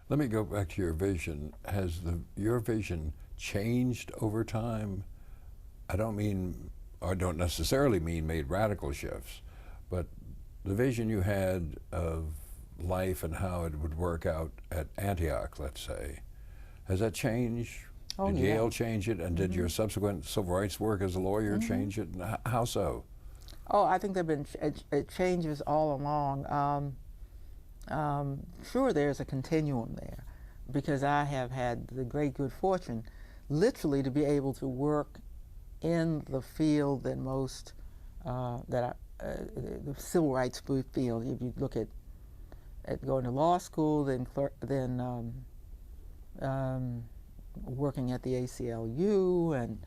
Let me go back to your vision. Has your vision changed over time? I don't mean, or don't necessarily mean made radical shifts, but the vision you had of life and how it would work out at Antioch, let's say, has that changed? Oh, Did yeah. Yale change it, and did your subsequent civil rights work as a lawyer change it? And how so? Oh, I think there have been changes all along. Sure, there's a continuum there because I have had the great good fortune literally to be able to work in the field that most, the civil rights field. If you look at going to law school, then working at the ACLU and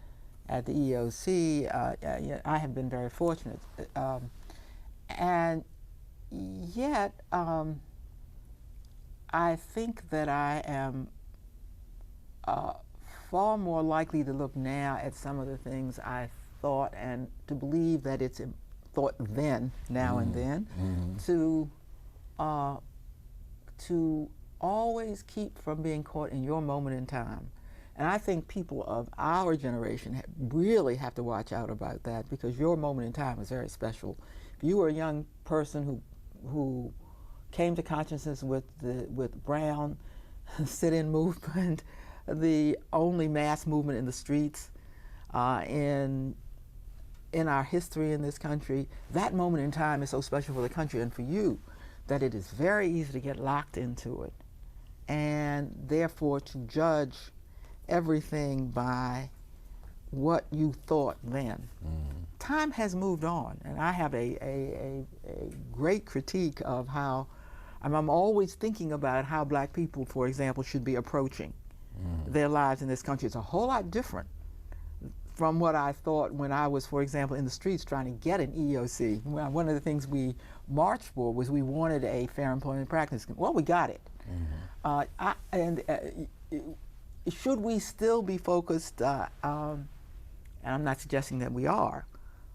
at the EOC, I have been very fortunate. And yet, I think that I am far more likely to look now at some of the things I thought and to believe that it's thought then, now and then, to always keep from being caught in your moment in time. And I think people of our generation really have to watch out about that because your moment in time is very special. If you were a young person who came to consciousness with Brown sit-in movement, the only mass movement in the streets in our history in this country, that moment in time is so special for the country and for you that it is very easy to get locked into it and therefore to judge everything by what you thought then. Time has moved on, and I have a great critique of how I'm always thinking about how black people, for example, should be approaching their lives in this country. It's a whole lot different from what I thought when I was, for example, in the streets trying to get an EOC. One of the things we marched for was we wanted a fair employment practice. Well, we got it. Should we still be focused, and I'm not suggesting that we are,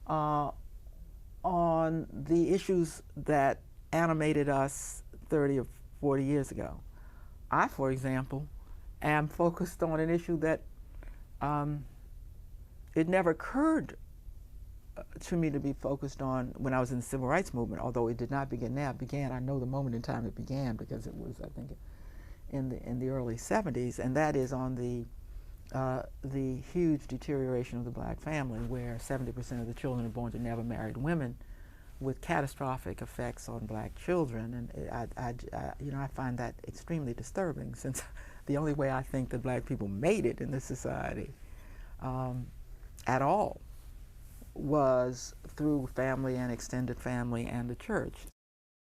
on the issues that animated us 30 or 40 years ago? I, for example, am focused on an issue that it never occurred to me to be focused on when I was in the civil rights movement, although it did not begin now. It began, I know the moment in time it began because it was, I think, in the early 70s, and that is on the huge deterioration of the black family, where 70% of the children are born to never married women, with catastrophic effects on black children. And I find that extremely disturbing, since the only way I think that black people made it in this society at all was through family and extended family and the church.